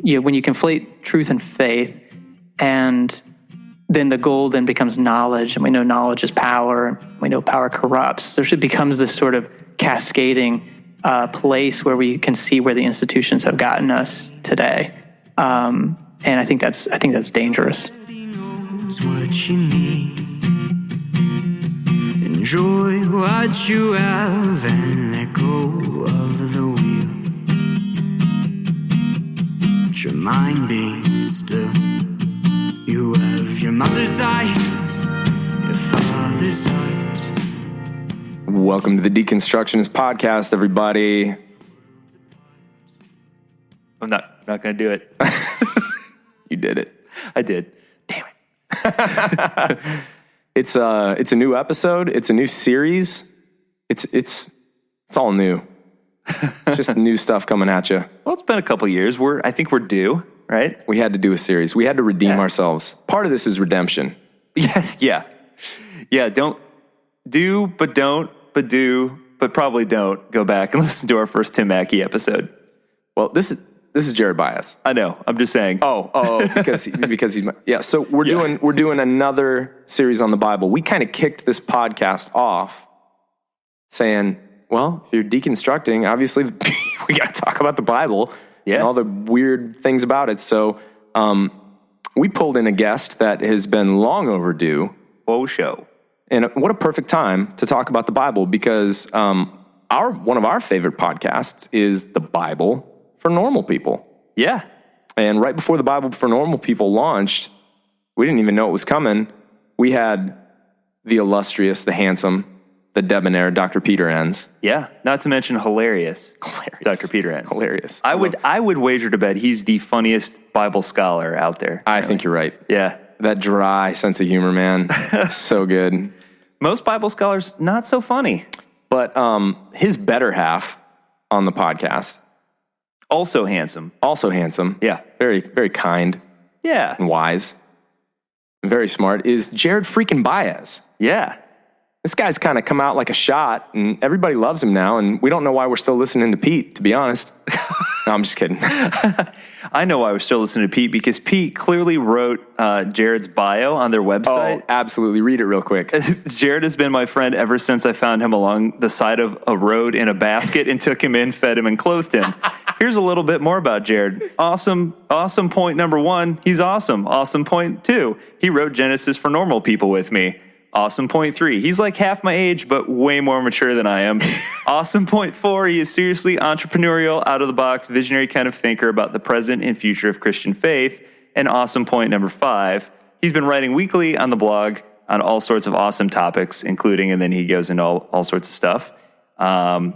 when you conflate truth and faith, and then the goal then becomes knowledge, and we know knowledge is power, and we know power corrupts. There becomes this sort of cascading place where we can see where the institutions have gotten us today, and I think that's dangerous. What you need. Enjoy what you have and let go of the wheel. Let your mind be still. You have your mother's eyes, your father's heart. Welcome to the Deconstructionist Podcast, everybody. I'm not going to do it. You did it. I did. Damn it. It's a new episode. It's a new series. It's all new. It's just new stuff coming at you. Well, it's been a couple years. I think we're due, right? We had to do a series. We had to redeem ourselves. Part of this is redemption. Yes, yeah. Don't do, but don't, but do, but probably don't go back and listen to our first Tim Mackey episode. Well, this is Jared Byas. I know. I'm just saying. because he's yeah. So we're doing another series on the Bible. We kind of kicked this podcast off, saying, well, if you're deconstructing, obviously we got to talk about the Bible and all the weird things about it. So we pulled in a guest that has been long overdue. Whoa, show. And what a perfect time to talk about the Bible, because one of our favorite podcasts is The Bible for Normal People. Yeah. And right before The Bible for Normal People launched, we didn't even know it was coming. We had the illustrious, the handsome, the debonair Dr. Peter Enns. Yeah. Not to mention hilarious. Dr. Peter Enns. Hilarious. I would wager to bet he's the funniest Bible scholar out there. I think you're right. Yeah. That dry sense of humor, man. So good. Most Bible scholars, not so funny. But his better half on the podcast, also handsome. Yeah. Very, very kind. Yeah. And wise. And very smart, is Jared freaking Byas. Yeah. This guy's kind of come out like a shot, and everybody loves him now, and we don't know why we're still listening to Pete, to be honest. No, I'm just kidding. I know why we're still listening to Pete, because Pete clearly wrote Jared's bio on their website. Oh, absolutely. Read it real quick. Jared has been my friend ever since I found him along the side of a road in a basket and took him in, fed him, and clothed him. Here's a little bit more about Jared. Awesome point number 1, he's awesome. Awesome point 2, he wrote Genesis for Normal People with me. Awesome point 3, he's like half my age, but way more mature than I am. Awesome point 4, he is seriously entrepreneurial, out-of-the-box, visionary kind of thinker about the present and future of Christian faith. And awesome point number 5, he's been writing weekly on the blog on all sorts of awesome topics, including, and then he goes into all sorts of stuff. Yeah,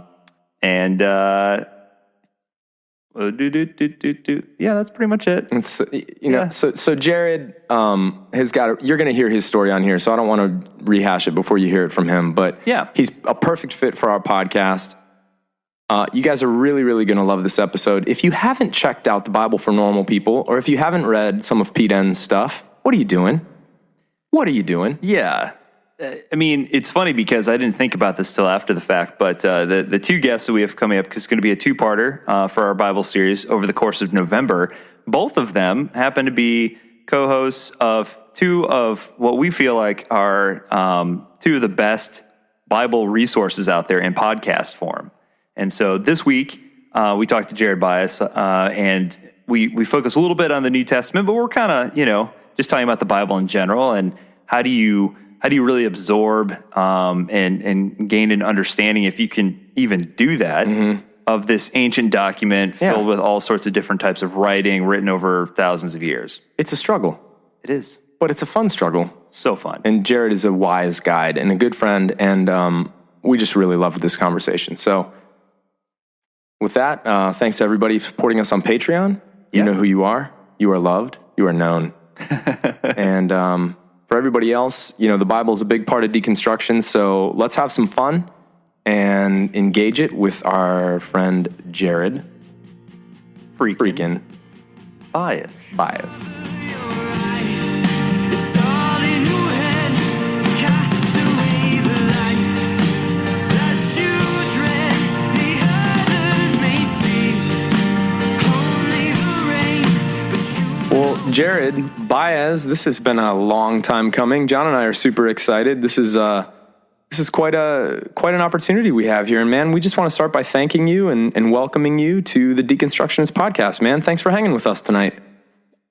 that's pretty much it. And so, so Jared has got. You're going to hear his story on here, so I don't want to rehash it before you hear it from him. But he's a perfect fit for our podcast. You guys are really, really going to love this episode. If you haven't checked out The Bible for Normal People, or if you haven't read some of Pete Enns' stuff, what are you doing? Yeah. I mean, it's funny because I didn't think about this till after the fact, but the two guests that we have coming up, because it's going to be a two-parter for our Bible series over the course of November, both of them happen to be co-hosts of two of what we feel like are two of the best Bible resources out there in podcast form. And so this week, we talked to Jared Byas, and we focus a little bit on the New Testament, but we're kind of, just talking about the Bible in general, and how do you really absorb and gain an understanding, if you can even do that, of this ancient document filled with all sorts of different types of writing written over thousands of years? It's a struggle. It is. But it's a fun struggle. So fun. And Jared is a wise guide and a good friend, and we just really loved this conversation. So with that, thanks to everybody for supporting us on Patreon. You know who you are. You are loved. You are known. And for everybody else, the Bible is a big part of deconstruction, so let's have some fun and engage it with our friend Jared. Freaking Byas. It's all in your head. Cast away the light that you dread. The others may see only the rain Jared, Byas, this has been a long time coming. John and I are super excited. This is quite an opportunity we have here. And man, we just want to start by thanking you and welcoming you to the Deconstructionist podcast, man. Thanks for hanging with us tonight.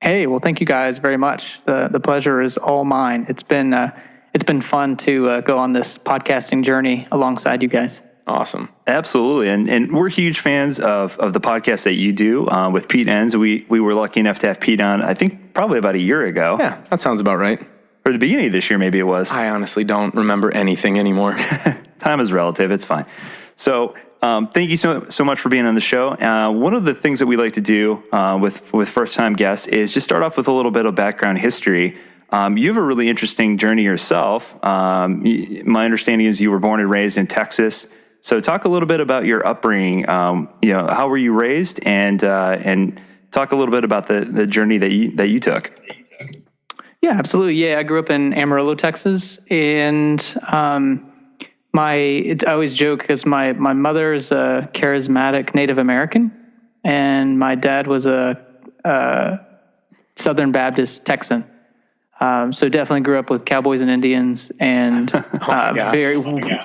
Hey, well, thank you guys very much. The pleasure is all mine. It's been fun to go on this podcasting journey alongside you guys. Awesome. Absolutely. And we're huge fans of the podcast that you do with Pete Enns. We were lucky enough to have Pete on, I think, probably about a year ago. Yeah, that sounds about right. Or the beginning of this year, maybe it was. I honestly don't remember anything anymore. Time is relative. It's fine. So thank you so much for being on the show. One of the things that we like to do with first-time guests is just start off with a little bit of background history. You have a really interesting journey yourself. My understanding is you were born and raised in Texas. So talk a little bit about your upbringing. How were you raised, and talk a little bit about the journey that you took. Yeah, absolutely. Yeah, I grew up in Amarillo, Texas, and I always joke because my mother is a charismatic Native American, and my dad was a Southern Baptist Texan. So definitely grew up with cowboys and Indians and very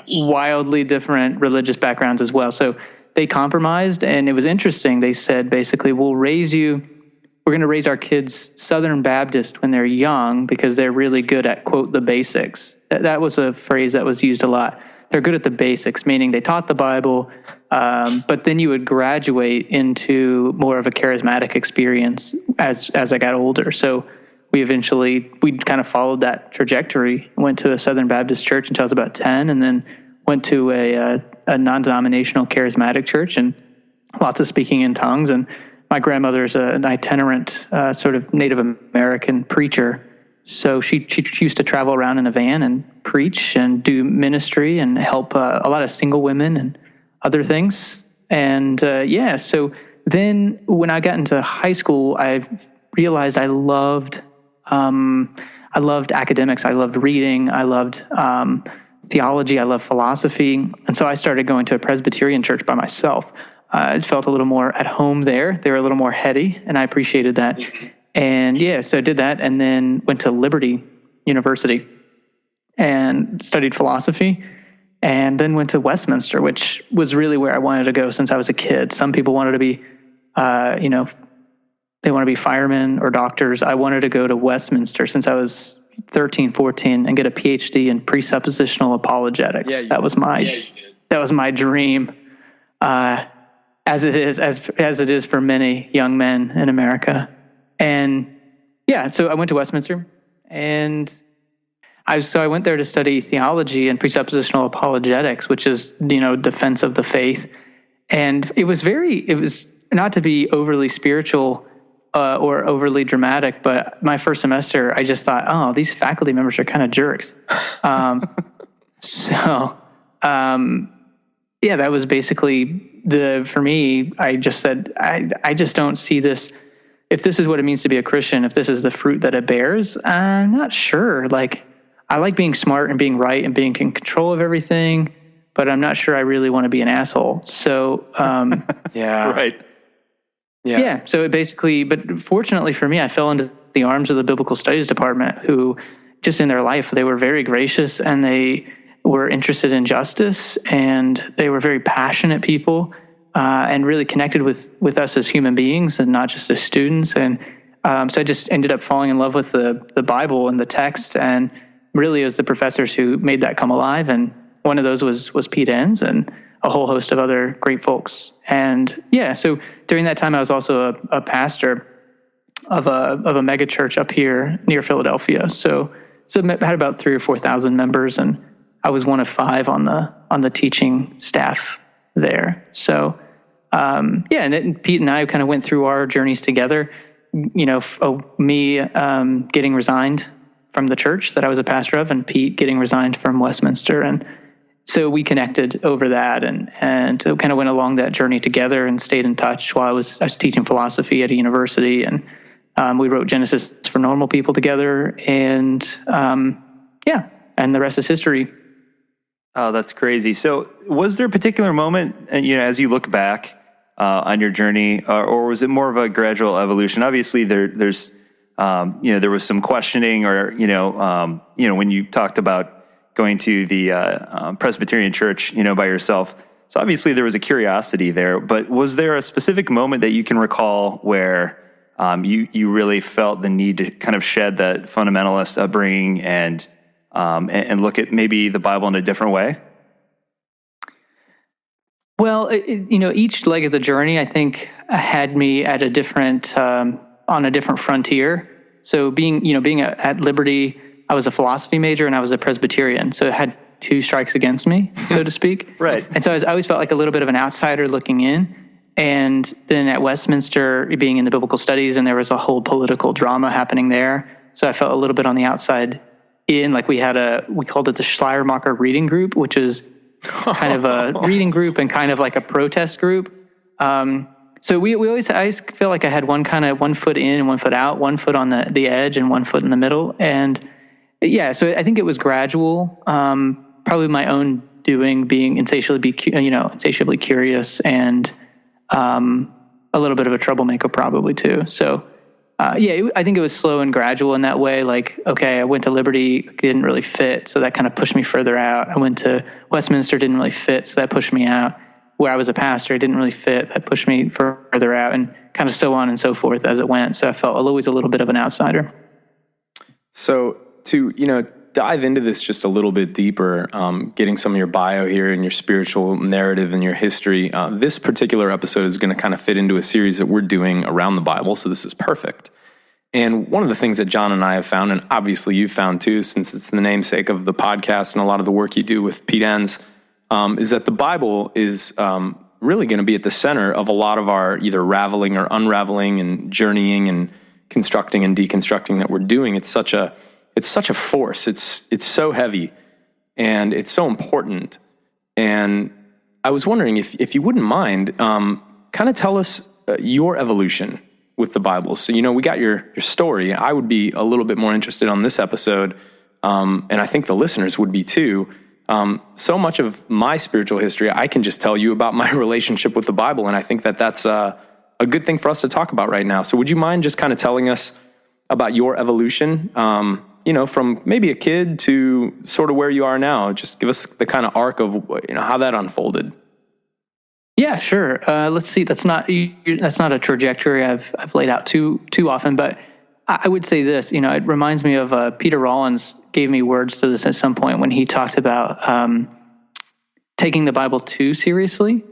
wildly different religious backgrounds as well. So they compromised, and it was interesting. They said, basically, we're going to raise our kids Southern Baptist when they're young because they're really good at, quote, the basics. That was a phrase that was used a lot. They're good at the basics, meaning they taught the Bible, but then you would graduate into more of a charismatic experience as I got older. So we kind of followed that trajectory, went to a Southern Baptist church until I was about 10, and then went to a non-denominational charismatic church, and lots of speaking in tongues. And my grandmother's an itinerant sort of Native American preacher. So she used to travel around in a van and preach and do ministry and help a lot of single women and other things. And so then when I got into high school, I realized I loved academics. I loved reading. I loved theology. I loved philosophy. And so I started going to a Presbyterian church by myself. I felt a little more at home there. They were a little more heady, and I appreciated that. And so I did that, and then went to Liberty University and studied philosophy, and then went to Westminster, which was really where I wanted to go since I was a kid. Some people wanted to be, they want to be firemen or doctors. I wanted to go to Westminster since I was 13, 14 and get a PhD in presuppositional apologetics. Yeah, that was my dream. As it is for many young men in America. And so I went to Westminster, and I went there to study theology and presuppositional apologetics, which is, defense of the faith. And it was not to be overly spiritual or overly dramatic, but my first semester, I just thought, oh, these faculty members are kind of jerks. That was basically for me. I just said, I just don't see this. If this is what it means to be a Christian, if this is the fruit that it bears, I'm not sure. Like, I like being smart and being right and being in control of everything, but I'm not sure I really want to be an asshole. So, right. Yeah. So but fortunately for me, I fell into the arms of the Biblical Studies department, who just in their life, they were very gracious, and they were interested in justice, and they were very passionate people, and really connected with us as human beings and not just as students. And so I just ended up falling in love with the Bible and the text, and really it was the professors who made that come alive. And one of those was Pete Enns and a whole host of other great folks. And so during that time, I was also a pastor of a mega church up here near Philadelphia. So I had about 3,000 or 4,000 members, and I was one of 5 on the teaching staff there. So, and Pete and I kind of went through our journeys together. Me getting resigned from the church that I was a pastor of, and Pete getting resigned from Westminster, and so we connected over that, and kind of went along that journey together and stayed in touch while I was teaching philosophy at a university, and we wrote Genesis for Normal People together, and the rest is history. Oh, that's crazy. So was there a particular moment, as you look back on your journey, or was it more of a gradual evolution? Obviously, there's there was some questioning, or when you talked about going to the Presbyterian church, by yourself. So obviously there was a curiosity there, but was there a specific moment that you can recall where you really felt the need to kind of shed that fundamentalist upbringing and look at maybe the Bible in a different way? Well, each leg of the journey, I think, had me at a different on a different frontier. So being at Liberty, I was a philosophy major and I was a Presbyterian, so it had two strikes against me, so to speak. Right. And so I always felt like a little bit of an outsider looking in. And then at Westminster, being in the biblical studies, and there was a whole political drama happening there. So I felt a little bit on the outside in. Like we called it the Schleiermacher Reading Group, which is kind of a reading group and kind of like a protest group. So I always feel like I had one foot in and one foot out, one foot on the edge and one foot in the middle. And yeah, so I think it was gradual. Probably my own doing, being insatiably curious, and a little bit of a troublemaker probably too. So I think it was slow and gradual in that way. Like, okay, I went to Liberty, didn't really fit, so that kind of pushed me further out. I went to Westminster, didn't really fit, so that pushed me out. Where I was a pastor, it didn't really fit, that pushed me further out, and kind of so on and so forth as it went. So I felt always a little bit of an outsider. So to, dive into this just a little bit deeper, getting some of your bio here and your spiritual narrative and your history, this particular episode is going to kind of fit into a series that we're doing around the Bible, so this is perfect. And one of the things that John and I have found, and obviously you've found too, since it's the namesake of the podcast and a lot of the work you do with Pete Enns, is that the Bible is really going to be at the center of a lot of our either raveling or unraveling and journeying and constructing and deconstructing that we're doing. It's such a force. It's so heavy, and it's so important. And I was wondering if you wouldn't mind, kind of tell us your evolution with the Bible. So, we got your story. I would be a little bit more interested on this episode, and I think the listeners would be too. So much of my spiritual history, I can just tell you about my relationship with the Bible, and I think that that's a good thing for us to talk about right now. So would you mind just kind of telling us about your evolution, from maybe a kid to sort of where you are now? Just give us the kind of arc of, how that unfolded. Yeah, sure. Let's see. That's not a trajectory I've laid out too often, but I would say this. It reminds me of Peter Rollins gave me words to this at some point when he talked about taking the Bible too seriously,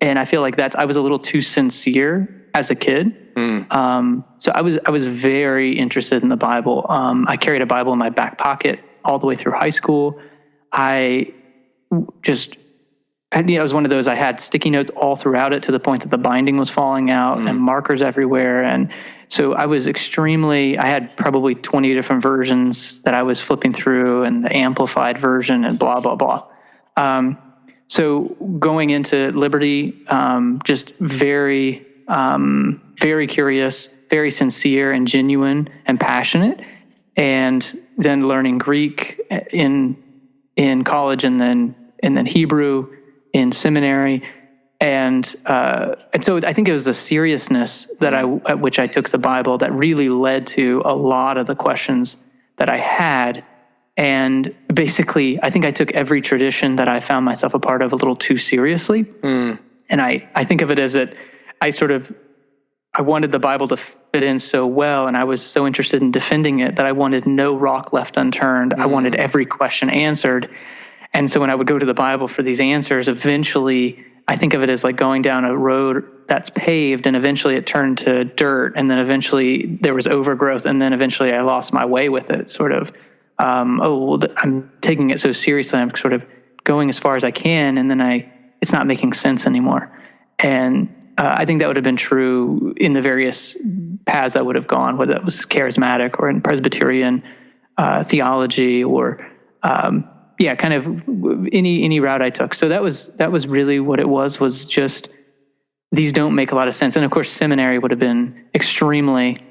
and I feel like I was a little too sincere as a kid. So I was very interested in the Bible. I carried a Bible in my back pocket all the way through high school. I was one of those, I had sticky notes all throughout it to the point that the binding was falling out and markers everywhere. And so I had probably 20 different versions that I was flipping through, and the amplified version and blah, blah, blah. So going into Liberty, just very, very curious, very sincere and genuine and passionate, and then learning Greek in college, and then Hebrew in seminary, and so I think it was the seriousness at which I took the Bible that really led to a lot of the questions that I had. And basically, I think I took every tradition that I found myself a part of a little too seriously. And I think of it as that I wanted the Bible to fit in so well, and I was so interested in defending it that I wanted no rock left unturned. I wanted every question answered. And so when I would go to the Bible for these answers, eventually I think of it as like going down a road that's paved, and eventually it turned to dirt, and then eventually there was overgrowth, and then eventually I lost my way with it, sort of. I'm taking it so seriously, I'm sort of going as far as I can, and then it's not making sense anymore. And I think that would have been true in the various paths I would have gone, whether it was charismatic or in Presbyterian theology, or kind of any route I took. So that was really what it was just these don't make a lot of sense. And of course, seminary would have been extremely,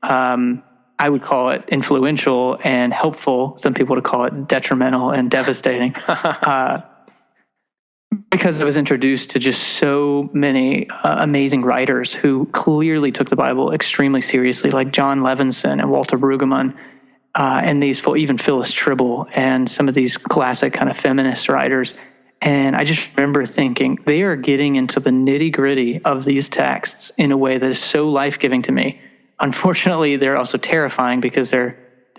I would call it influential and helpful. Some people would call it detrimental and devastating. But because I was introduced to just so many amazing writers who clearly took the Bible extremely seriously, like John Levinson and Walter Brueggemann, and even Phyllis Tribble and some of these classic kind of feminist writers. And I just remember thinking, they are getting into the nitty-gritty of these texts in a way that is so life-giving to me. Unfortunately, they're also terrifying because they're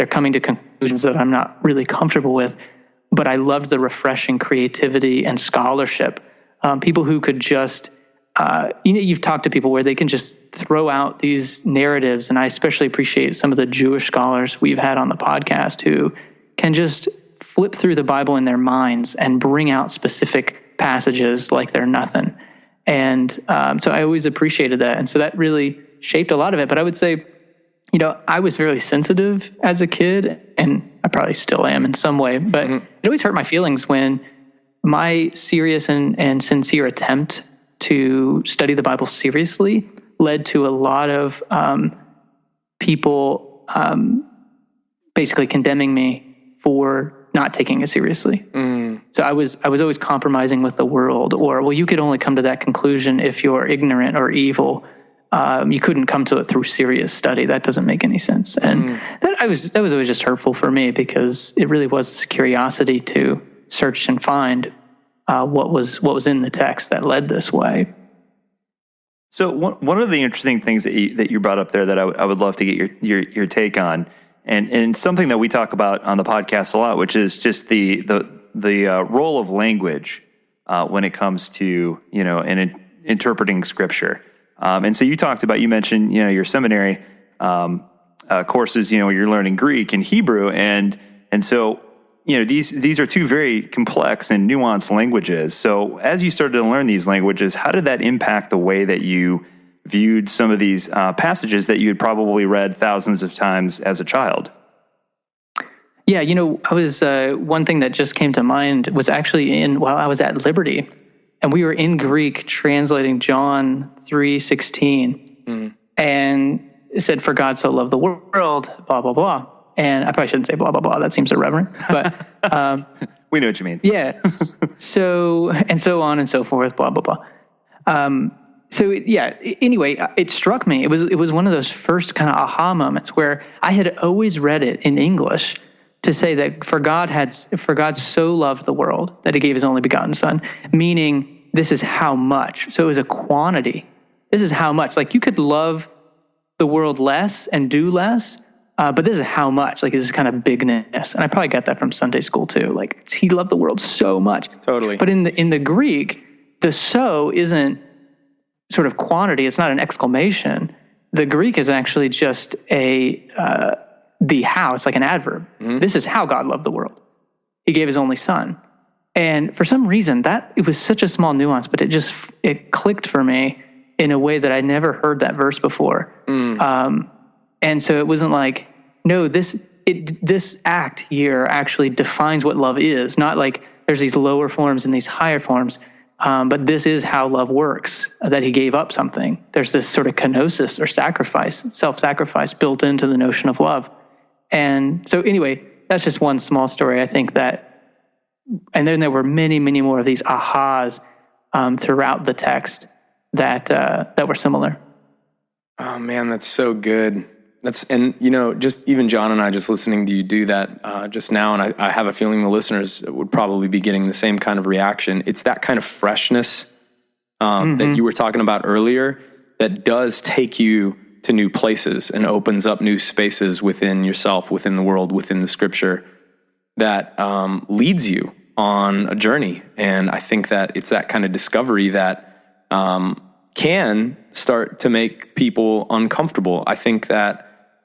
coming to conclusions that I'm not really comfortable with. But I loved the refreshing creativity and scholarship. People who could just, you've talked to people where they can just throw out these narratives. And I especially appreciate some of the Jewish scholars we've had on the podcast who can just flip through the Bible in their minds and bring out specific passages like they're nothing. And so I always appreciated that. And so that really shaped a lot of it. But I would say, I was very sensitive as a kid, and I probably still am in some way, but it always hurt my feelings when my serious and sincere attempt to study the Bible seriously led to a lot of people basically condemning me for not taking it seriously. So I was always compromising with the world, or, well, you could only come to that conclusion if you're ignorant or evil. You couldn't come to it through serious study. That doesn't make any sense. And that was always just hurtful for me, because it really was this curiosity to search and find what was in the text that led this way. So one of the interesting things that you brought up there that I would love to get your take on, and something that we talk about on the podcast a lot, which is just the role of language when it comes to interpreting Scripture. And so you mentioned, your seminary courses, you're learning Greek and Hebrew. And so, these are two very complex and nuanced languages. So as you started to learn these languages, how did that impact the way that you viewed some of these passages that you had probably read thousands of times as a child? Yeah, I was, one thing that just came to mind was actually while I was at Liberty, and we were in Greek translating John 3:16, and it said, "For God so loved the world," blah, blah, blah. And I probably shouldn't say blah, blah, blah. That seems irreverent. But we know what you mean. Yeah. So on and so forth, blah, blah, blah. Anyway, it struck me. It was one of those first kind of aha moments where I had always read it in English to say that for God so loved the world that he gave his only begotten son, meaning this is how much. So it was a quantity. This is how much. Like, you could love the world less and do less, but this is how much. Like, this is kind of bigness. And I probably got that from Sunday school too. Like, he loved the world so much. Totally. But in the Greek, the so isn't sort of quantity. It's not an exclamation. The Greek is actually just the how. It's like an adverb. This is how God loved the world. He gave his only son. And for some reason, it was such a small nuance, but it clicked for me in a way that I never heard that verse before. And so it wasn't like, no, this act here actually defines what love is. Not like there's these lower forms and these higher forms, but this is how love works, that he gave up something. There's this sort of kenosis or sacrifice, self-sacrifice built into the notion of love. And so anyway, that's just one small story. I think that, and then there were many, many more of these ahas throughout the text that were similar. Oh man, that's so good. Just even John and I just listening to you do that just now, and I have a feeling the listeners would probably be getting the same kind of reaction. It's that kind of freshness that you were talking about earlier that does take you to new places and opens up new spaces within yourself, within the world, within the Scripture, that leads you on a journey. And I think that it's that kind of discovery that can start to make people uncomfortable. I think that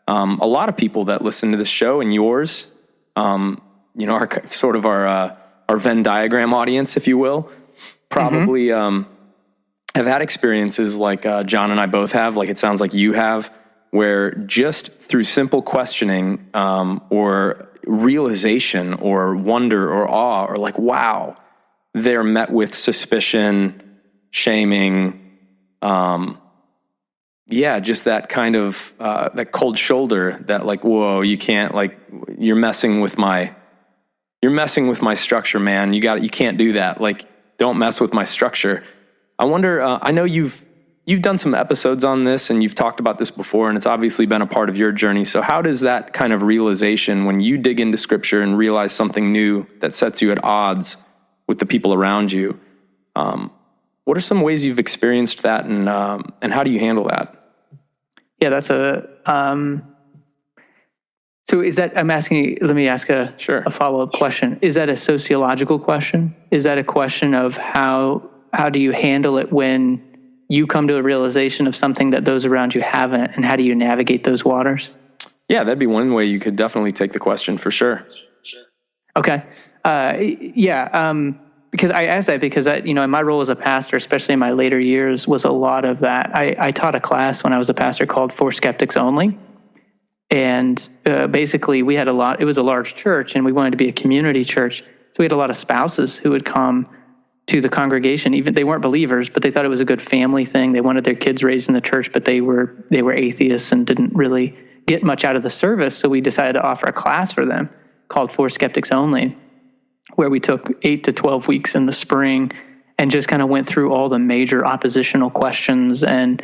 a lot of people that listen to this show, and yours, our sort of our Venn diagram audience, if you will, probably have had experiences like John and I both have, like it sounds like you have, where just through simple questioning or realization or wonder or awe or like, wow, they're met with suspicion, shaming, just that kind of that cold shoulder that like, whoa, you can't, like, you're messing with my structure, man. You can't do that. Like, don't mess with my structure. I wonder, I know you've done some episodes on this and you've talked about this before, and it's obviously been a part of your journey. So how does that kind of realization, when you dig into scripture and realize something new that sets you at odds with the people around you, what are some ways you've experienced that, and how do you handle that? Yeah, that's so is that, I'm asking, let me ask a follow-up question. Is that a sociological question? Is that a question of how do you handle it when you come to a realization of something that those around you haven't, and how do you navigate those waters? Yeah, that'd be one way you could definitely take the question, for sure. Okay. Because I asked that because in my role as a pastor, especially in my later years, was a lot of that. I taught a class when I was a pastor called For Skeptics Only. And basically we had it was a large church, and we wanted to be a community church. So we had a lot of spouses who would come to the congregation. Even they weren't believers, but they thought it was a good family thing. They wanted their kids raised in the church, but they were atheists and didn't really get much out of the service. So we decided to offer a class for them called For Skeptics Only, where we took 8 to 12 weeks in the spring and just kind of went through all the major oppositional questions and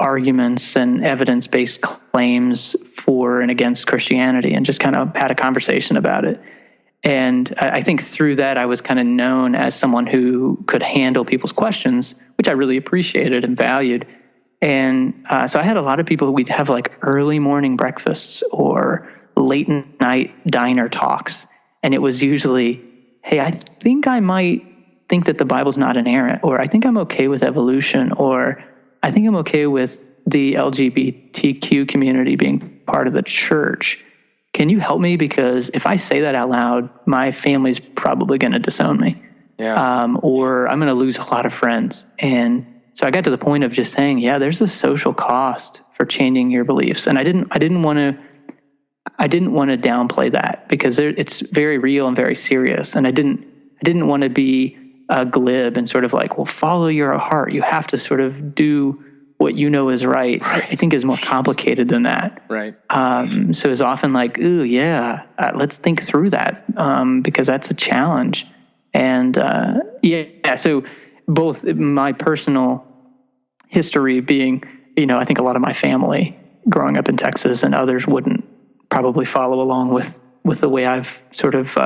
arguments and evidence-based claims for and against Christianity, and just kind of had a conversation about it. And I think through that, I was kind of known as someone who could handle people's questions, which I really appreciated and valued. And so I had a lot of people who we'd have like early morning breakfasts or late night diner talks. And it was usually, hey, I think I might think that the Bible's not inerrant, or I think I'm okay with evolution, or I think I'm okay with the LGBTQ community being part of the church. Can you help me? Because if I say that out loud, my family's probably going to disown me. Yeah. Or I'm going to lose a lot of friends. And so I got to the point of just saying, yeah, there's a social cost for changing your beliefs. And I didn't want to downplay that, because it's very real and very serious. And I didn't want to be glib and sort of like, well, follow your heart. You have to sort of do what you know is right. I think is more complicated than that. Right. So it's often like, ooh, yeah, let's think through that, because that's a challenge. And so both my personal history being, I think a lot of my family growing up in Texas and others wouldn't probably follow along with the way I've sort of,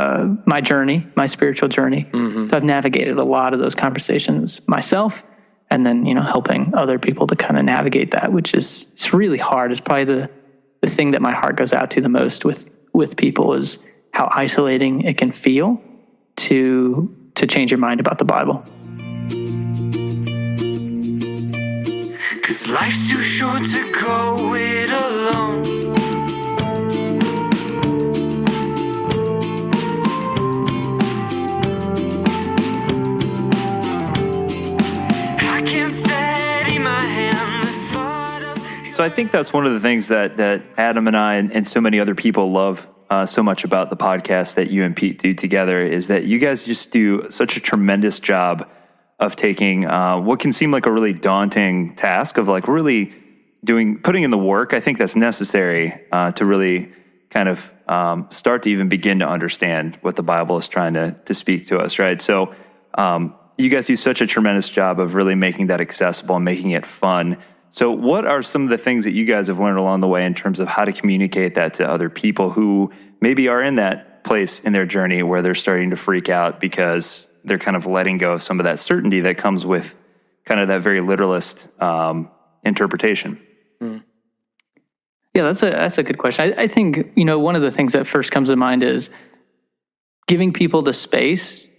my spiritual journey. Mm-hmm. So I've navigated a lot of those conversations myself, and then, helping other people to kind of navigate that, which it's really hard. It's probably the thing that my heart goes out to the most with people, is how isolating it can feel to change your mind about the Bible. 'Cause life's too short to go it alone. So I think that's one of the things that Adam and I and so many other people love so much about the podcast that you and Pete do together, is that you guys just do such a tremendous job of taking what can seem like a really daunting task of like really putting in the work. I think that's necessary to really kind of start to even begin to understand what the Bible is trying to speak to us, right? So you guys do such a tremendous job of really making that accessible and making it fun. So what are some of the things that you guys have learned along the way in terms of how to communicate that to other people who maybe are in that place in their journey where they're starting to freak out because they're kind of letting go of some of that certainty that comes with kind of that very literalist interpretation? Yeah, that's a good question. I think, one of the things that first comes to mind is giving people the space.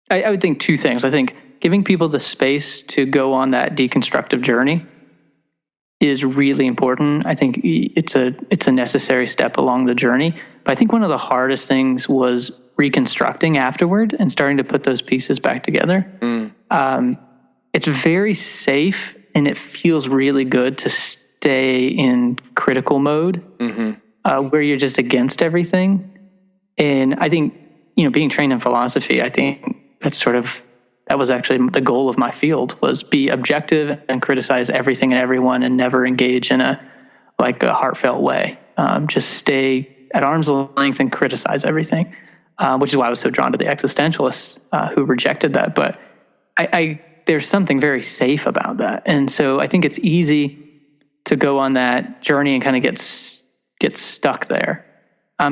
I would think two things. I think giving people the space to go on that deconstructive journey is really important. I think it's a necessary step along the journey. But I think one of the hardest things was reconstructing afterward and starting to put those pieces back together. It's very safe, and it feels really good to stay in critical mode, where you're just against everything. And I think, being trained in philosophy, I think that was actually the goal of my field, was be objective and criticize everything and everyone and never engage in a heartfelt way. Just stay at arm's length and criticize everything. which is why I was so drawn to the existentialists who rejected that. But there's something very safe about that. And so I think it's easy to go on that journey and kind of get stuck there.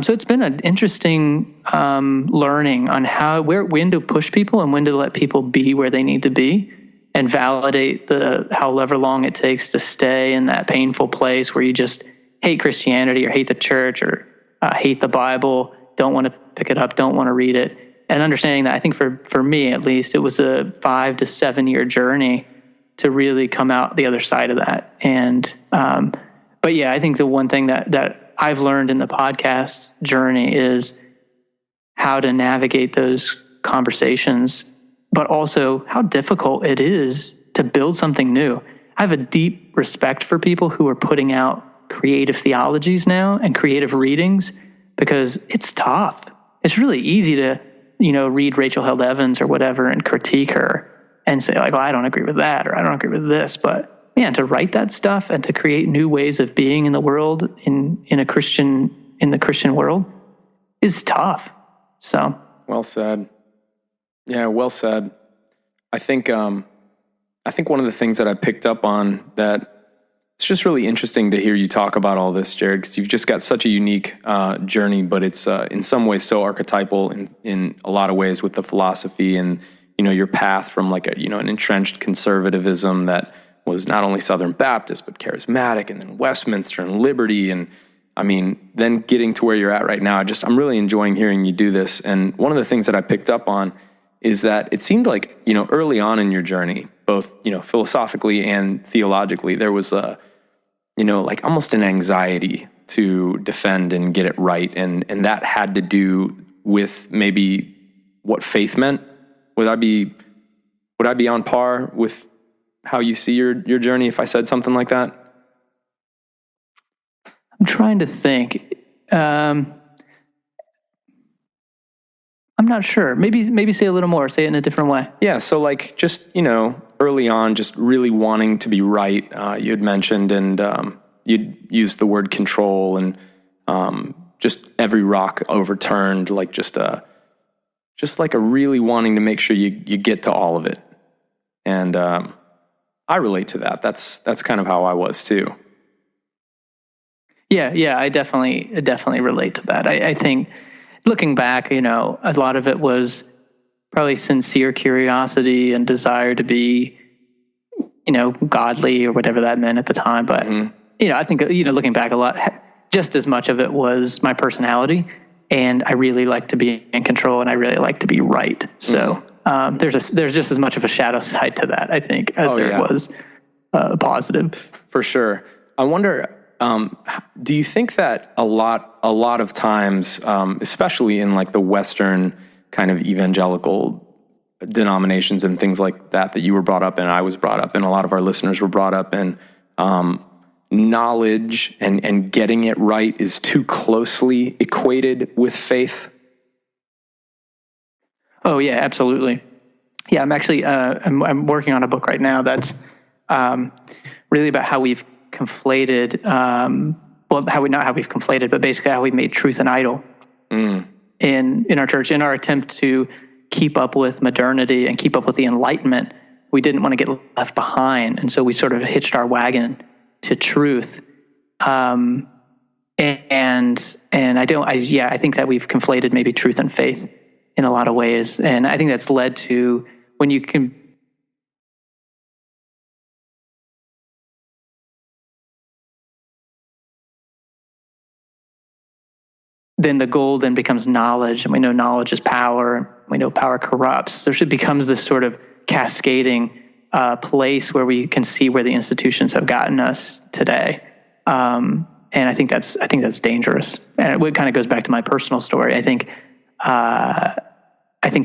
So it's been an interesting learning on when to push people and when to let people be where they need to be, and validate however long it takes to stay in that painful place where you just hate Christianity or hate the church or hate the Bible, don't want to pick it up, don't want to read it. And understanding that, I think for me at least, it was a 5 to 7 year journey to really come out the other side of that. And but yeah, I think the one thing that I've learned in the podcast journey is how to navigate those conversations, but also how difficult it is to build something new. I have a deep respect for people who are putting out creative theologies now and creative readings, because it's tough. It's really easy to, read Rachel Held Evans or whatever and critique her and say like, well, I don't agree with that, or I don't agree with this. But man, to write that stuff and to create new ways of being in the world, in the Christian world, is tough. So well said. Yeah, well said. I think one of the things that I picked up on that it's just really interesting to hear you talk about all this, Jared, because you've just got such a unique journey, but it's in some ways so archetypal in a lot of ways with the philosophy and, your path from like an entrenched conservatism that was not only Southern Baptist, but charismatic, and then Westminster and Liberty. And I mean, then getting to where you're at right now, I'm really enjoying hearing you do this. And one of the things that I picked up on is that it seemed like, early on in your journey, both, philosophically and theologically, there was like almost an anxiety to defend and get it right. And that had to do with maybe what faith meant. Would I be on par with how you see your journey if I said something like that? I'm trying to think. I'm not sure. Maybe say a little more. Say it in a different way. Yeah. So like just, early on, just really wanting to be right. You had mentioned, and you'd used the word control, and just every rock overturned, like just like a really wanting to make sure you get to all of it. And I relate to that. That's kind of how I was too. Yeah, I definitely relate to that. I think looking back, a lot of it was probably sincere curiosity and desire to be, godly or whatever that meant at the time. But, I think, looking back a lot, just as much of it was my personality, and I really like to be in control, and I really like to be right. So there's just as much of a shadow side to that, I think, as was positive. For sure. I wonder, do you think that a lot of times, especially in like the Western kind of evangelical denominations and things like that you were brought up in, I was brought up in, a lot of our listeners were brought up in, knowledge and getting it right is too closely equated with faith? Oh yeah, absolutely. Yeah, I'm actually I'm working on a book right now that's really about how we've conflated, but basically how we made truth an idol in our church. In our attempt to keep up with modernity and keep up with the Enlightenment, we didn't want to get left behind, and so we sort of hitched our wagon to truth. And I think that we've conflated maybe truth and faith in a lot of ways, and I think that's led to when you can. Then the goal then becomes knowledge, and we know knowledge is power, and we know power corrupts. There becomes this sort of cascading place where we can see where the institutions have gotten us today, and I think that's dangerous. And it kind of goes back to my personal story. I think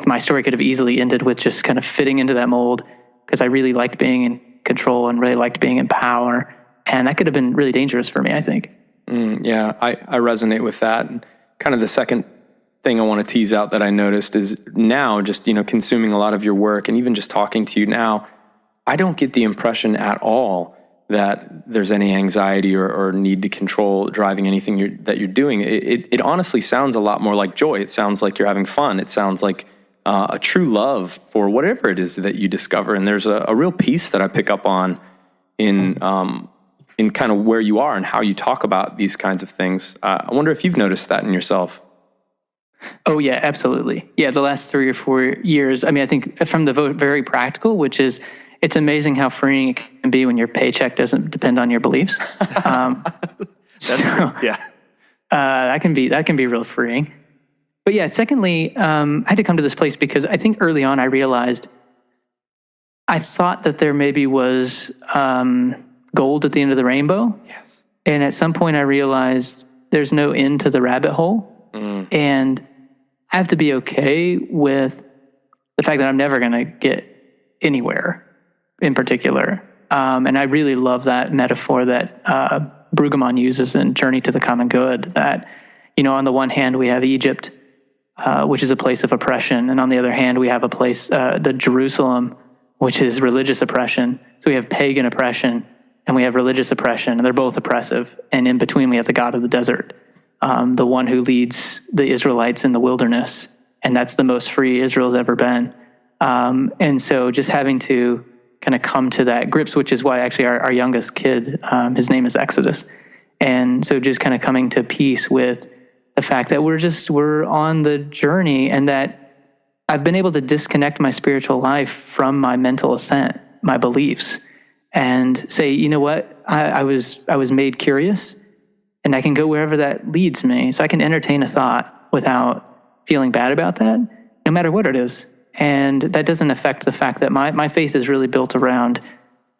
my story could have easily ended with just kind of fitting into that mold, because I really liked being in control and really liked being in power, and that could have been really dangerous for me, I think. Yeah, I resonate with that. Kind of the second thing I want to tease out that I noticed is now just, consuming a lot of your work and even just talking to you now, I don't get the impression at all that there's any anxiety or need to control driving anything that you're doing. It honestly sounds a lot more like joy. It sounds like you're having fun. It sounds like a true love for whatever it is that you discover. And there's a real peace that I pick up on in kind of where you are and how you talk about these kinds of things. I wonder if you've noticed that in yourself. Oh, yeah, absolutely. Yeah, the last 3 or 4 years, I mean, I think from the very practical, which is it's amazing how freeing it can be when your paycheck doesn't depend on your beliefs. Yeah. That can be real freeing. But yeah, secondly, I had to come to this place because I think early on I realized I thought that there maybe was gold at the end of the rainbow. Yes. And at some point I realized there's no end to the rabbit hole. And I have to be okay with the fact that I'm never going to get anywhere in particular. And I really love that metaphor that Brueggemann uses in Journey to the Common Good, that, on the one hand, we have Egypt, which is a place of oppression. And on the other hand, we have a place, the Jerusalem, which is religious oppression. So we have pagan oppression and we have religious oppression, and they're both oppressive. And in between, we have the God of the desert, the one who leads the Israelites in the wilderness. And that's the most free Israel's ever been. And so just having to kind of come to that grips, which is why actually our youngest kid, his name is Exodus. And so just kind of coming to peace with the fact that we're on the journey, and that I've been able to disconnect my spiritual life from my mental assent, my beliefs, and say, you know what, I was made curious, and I can go wherever that leads me. So I can entertain a thought without feeling bad about that, no matter what it is. And that doesn't affect the fact that my faith is really built around,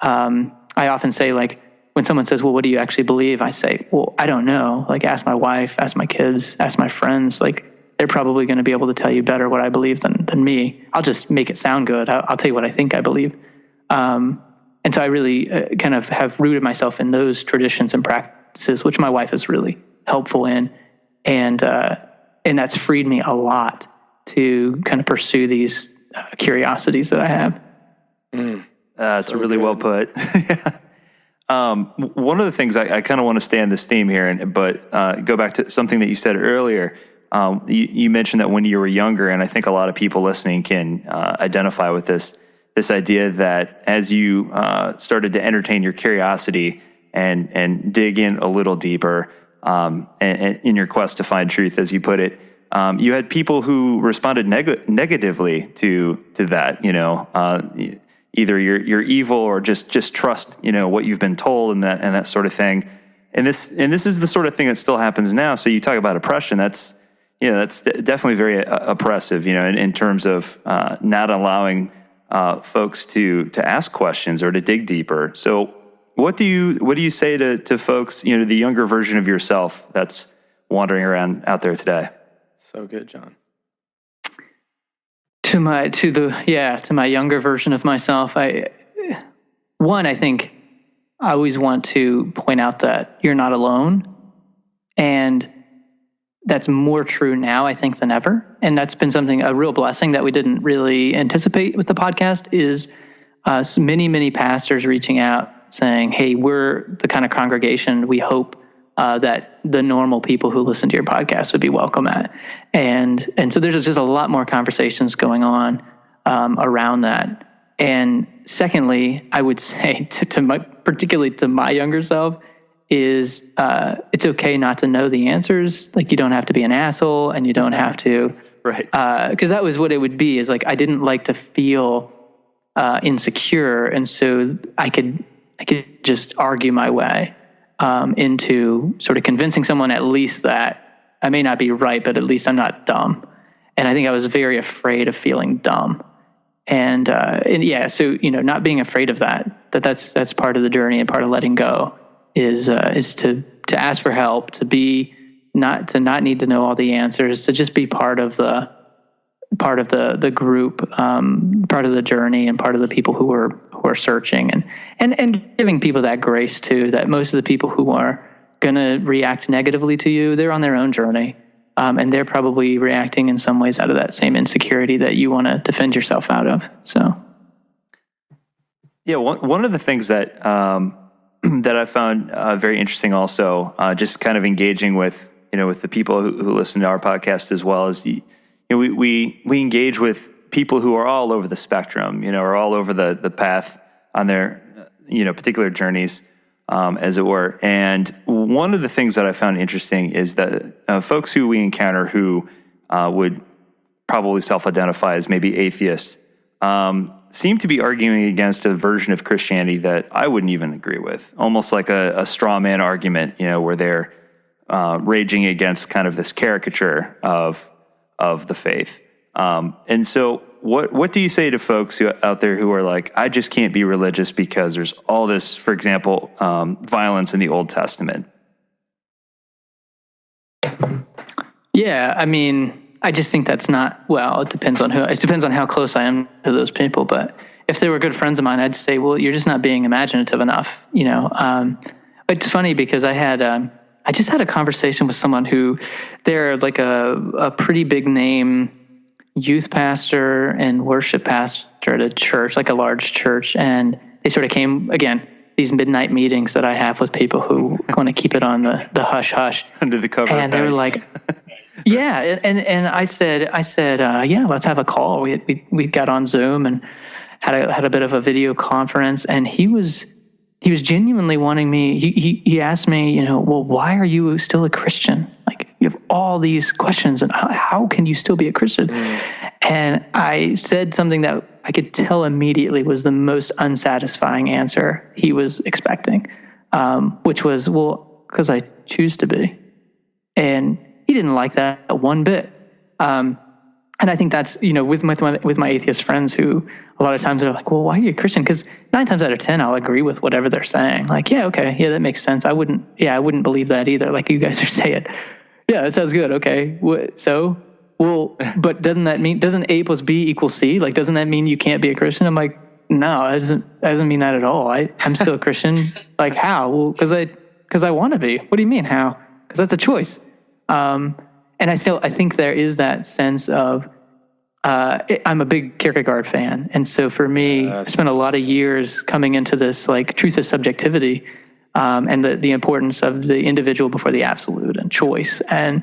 I often say, like, when someone says, well, what do you actually believe? I say, well, I don't know. Like, ask my wife, ask my kids, ask my friends. Like, they're probably going to be able to tell you better what I believe than me. I'll just make it sound good. I'll tell you what I think I believe. And so I really kind of have rooted myself in those traditions and practices, which my wife is really helpful in. And that's freed me a lot to kind of pursue these curiosities that I have. That's So really good. well put. One of the things I kind of want to stay on this theme here, but go back to something that you said earlier. You mentioned that when you were younger, and I think a lot of people listening can identify with this idea that as you started to entertain your curiosity and dig in a little deeper, and in your quest to find truth, as you put it, you had people who responded negatively to that. Either you're evil or just trust what you've been told and that sort of thing. And this is the sort of thing that still happens now. So you talk about oppression. That's definitely very oppressive. In terms of not allowing folks to ask questions or to dig deeper. So what do you say to folks, the younger version of yourself that's wandering around out there today? So good, John. To my younger version of myself, I think I always want to point out that you're not alone, and that's more true now, I think, than ever. And that's been a real blessing that we didn't really anticipate with the podcast, is so many pastors reaching out saying, hey, we're the kind of congregation we hope that the normal people who listen to your podcast would be welcome at. And so there's just a lot more conversations going on around that. And secondly, I would say particularly to my younger self, is it's okay not to know the answers. Like, you don't have to be an asshole, and you don't have to, right? Because that was what it would be. Is like, I didn't like to feel insecure, and so I could just argue my way into sort of convincing someone at least that I may not be right, but at least I'm not dumb. And I think I was very afraid of feeling dumb. And yeah, so not being afraid of that's part of the journey, and part of letting go is to ask for help, to not need to know all the answers, to just be part of the group, part of the journey, and part of the people who are searching, and giving people that grace too, that most of the people who are going to react negatively to you, they're on their own journey. And they're probably reacting in some ways out of that same insecurity that you want to defend yourself out of. So, yeah, one of the things that that I found very interesting also, just kind of engaging with, with the people who listen to our podcast as well, as we engage with people who are all over the spectrum, or all over the path on their, particular journeys, as it were. And one of the things that I found interesting is that folks who we encounter who would probably self-identify as maybe atheists seem to be arguing against a version of Christianity that I wouldn't even agree with, almost like a straw man argument, where they're raging against kind of this caricature of the faith. And so what do you say to folks out there who are like, I just can't be religious because there's all this, for example, violence in the Old Testament? Yeah, I mean, I just think that's not, well, it depends on how close I am to those people. But if they were good friends of mine, I'd say, well, you're just not being imaginative enough. It's funny because I just had a conversation with someone who they're like a pretty big name youth pastor and worship pastor at a church, like a large church. And they sort of came, again, these midnight meetings that I have with people who want to keep it on the hush hush. Under the cover. And they were like, yeah. And I said, yeah, let's have a call. We got on Zoom and had a bit of a video conference, and he was genuinely wanting me. He asked me, well, why are you still a Christian? Like, you have all these questions, and how can you still be a Christian? And I said something that I could tell immediately was the most unsatisfying answer he was expecting, which was, well, because I choose to be. And he didn't like that one bit. And I think that's, with my atheist friends who a lot of times they're like, well, why are you a Christian? Because 9 times out of 10, I'll agree with whatever they're saying. Like, yeah, okay. Yeah, that makes sense. I wouldn't believe that either. Like you guys are saying. Yeah, that sounds good. Okay. Well, but doesn't A plus B equal C? Like, doesn't that mean you can't be a Christian? I'm like, no, it doesn't mean that at all. I'm still a Christian. Like, how? Well, because I want to be. What do you mean how? Because that's a choice. And I think there is that sense of, I'm a big Kierkegaard fan. And so for me, I spent a lot of years coming into this, like, truth is subjectivity, and the importance of the individual before the absolute and choice. And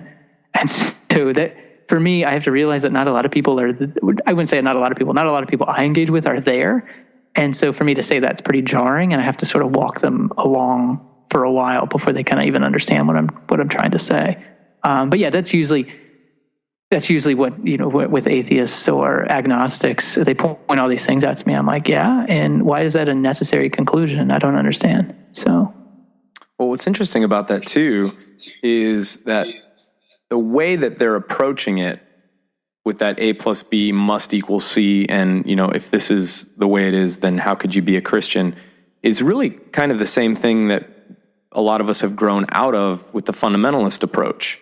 so that for me, I have to realize that not a lot of people I wouldn't say not a lot of people I engage with are there. And so for me to say that's pretty jarring, and I have to sort of walk them along for a while before they kind of even understand what I'm trying to say. But yeah, that's usually what, with atheists or agnostics, they point all these things out to me. I'm like, yeah. And why is that a necessary conclusion? I don't understand. So. Well, what's interesting about that too, is that the way that they're approaching it with that A plus B must equal C. And, if this is the way it is, then how could you be a Christian, is really kind of the same thing that a lot of us have grown out of with the fundamentalist approach,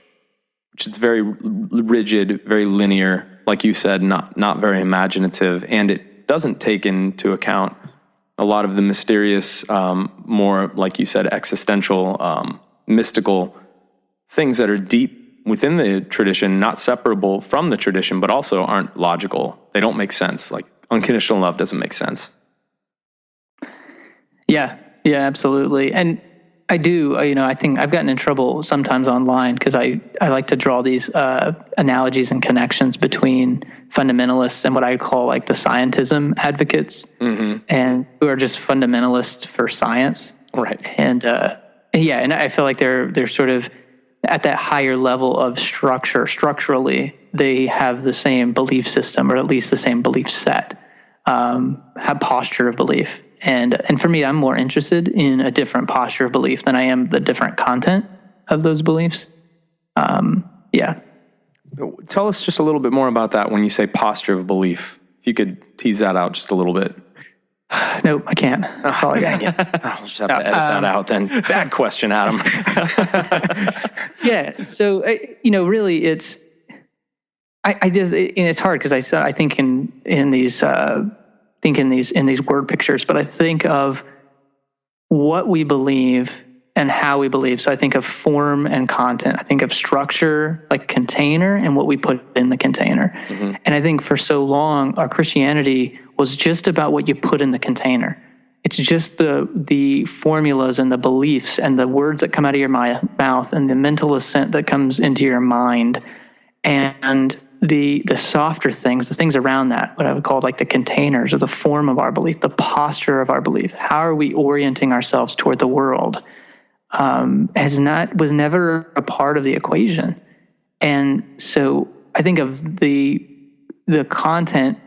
which is very rigid, very linear, like you said, not very imaginative, and it doesn't take into account a lot of the mysterious, more, like you said, existential, mystical things that are deep within the tradition, not separable from the tradition, but also aren't logical. They don't make sense. Like, unconditional love doesn't make sense. Yeah, absolutely. And I do, I think I've gotten in trouble sometimes online because I like to draw these analogies and connections between fundamentalists and what I call like the scientism advocates, and who are just fundamentalists for science. Right. And and I feel like they're sort of at that higher level of structurally, they have the same belief system, or at least the same belief set, have posture of belief. And for me, I'm more interested in a different posture of belief than I am the different content of those beliefs. Yeah. Tell us just a little bit more about that when you say posture of belief. If you could tease that out just a little bit. Nope, I can't. Oh, dang it. I'll just have to edit that out then. Bad question, Adam. Yeah. So, really it's, it's hard because I think in these word pictures, but I think of what we believe and how we believe. So I think of form and content. I think of structure, like container, and what we put in the container. And I think for so long, our Christianity was just about what you put in the container. It's just the formulas and the beliefs and the words that come out of your mouth and the mental assent that comes into your mind, and the softer things, the things around that, what I would call like the containers or the form of our belief, the posture of our belief. How are we orienting ourselves toward the world? Was never a part of the equation. And so I think of the content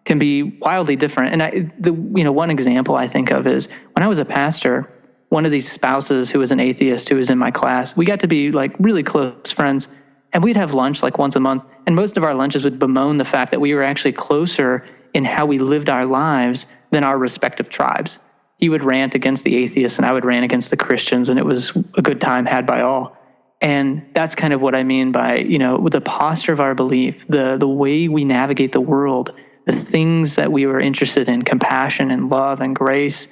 can be wildly different. And one example I think of is when I was a pastor, one of these spouses who was an atheist who was in my class, we got to be like really close friends, and we'd have lunch like once a month. And most of our lunches would bemoan the fact that we were actually closer in how we lived our lives than our respective tribes. He would rant against the atheists and I would rant against the Christians, and it was a good time had by all. And that's kind of what I mean by, with the posture of our belief, the way we navigate the world, the things that we were interested in, compassion and love and grace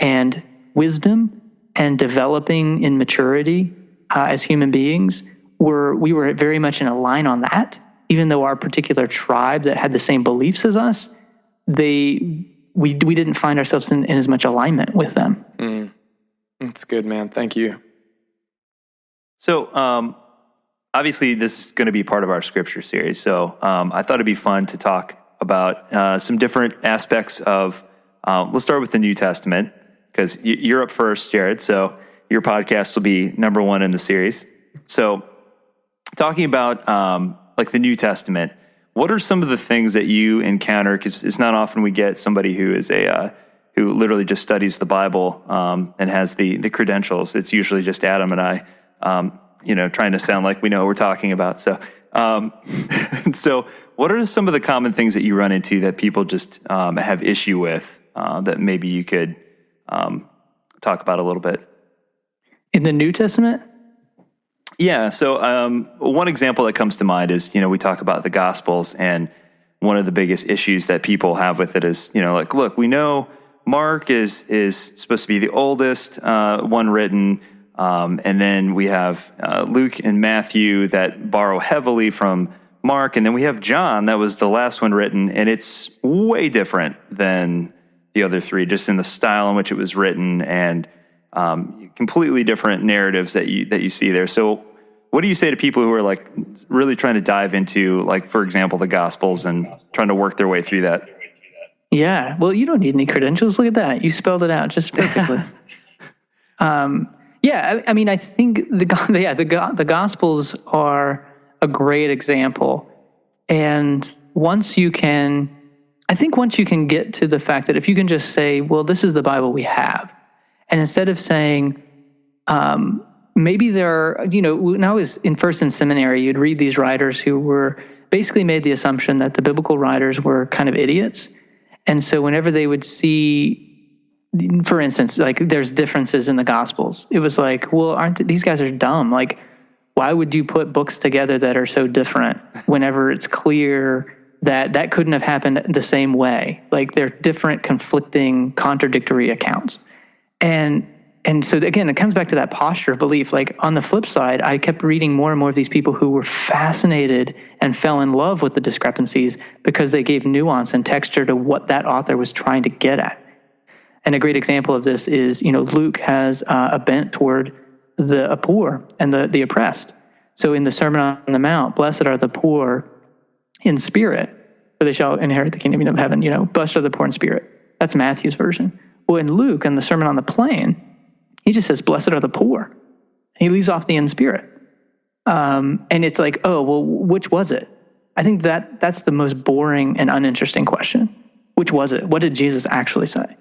and wisdom and developing in maturity as human beings, we were very much in a line on that. Even though our particular tribe that had the same beliefs as us, we didn't find ourselves in as much alignment with them. That's good, man. Thank you. So, obviously, this is going to be part of our scripture series. So, I thought it'd be fun to talk about some different aspects of. Let's start with the New Testament, because you're up first, Jared. So, your podcast will be number one in the series. So, talking about like the New Testament, what are some of the things that you encounter? Because it's not often we get somebody who is who literally just studies the Bible and has the credentials. It's usually just Adam and I. Trying to sound like we know what we're talking about. So, so what are some of the common things that you run into that people just have issue with that maybe you could talk about a little bit? In the New Testament? Yeah. So one example that comes to mind is, we talk about the Gospels, and one of the biggest issues that people have with it is, like, look, we know Mark is supposed to be the oldest one written. And then we have Luke and Matthew that borrow heavily from Mark. And then we have John, that was the last one written. And it's way different than the other three, just in the style in which it was written and completely different narratives that you see there. So what do you say to people who are like really trying to dive into, like, for example, the Gospels and trying to work their way through that? Yeah. Well, you don't need any credentials. Look at that. You spelled it out just perfectly. Yeah, I mean, I think the Gospels are a great example. And once you can get to the fact that if you can just say, well, this is the Bible we have, and instead of saying, maybe there are, when I was first in seminary, you'd read these writers who were basically made the assumption that the biblical writers were kind of idiots. And so whenever they would see, for instance, like there's differences in the Gospels, it was like, well, these guys are dumb. Like, why would you put books together that are so different whenever it's clear that couldn't have happened the same way? Like, they're different, conflicting, contradictory accounts. And so again, it comes back to that posture of belief. Like, on the flip side, I kept reading more and more of these people who were fascinated and fell in love with the discrepancies because they gave nuance and texture to what that author was trying to get at. And a great example of this is, Luke has a bent toward the poor and the oppressed. So in the Sermon on the Mount, blessed are the poor in spirit, for they shall inherit the kingdom of heaven. Blessed are the poor in spirit. That's Matthew's version. Well, in Luke, in the Sermon on the Plain, he just says, blessed are the poor. He leaves off the in spirit. And it's like, oh, well, which was it? I think that's the most boring and uninteresting question. Which was it? What did Jesus actually say?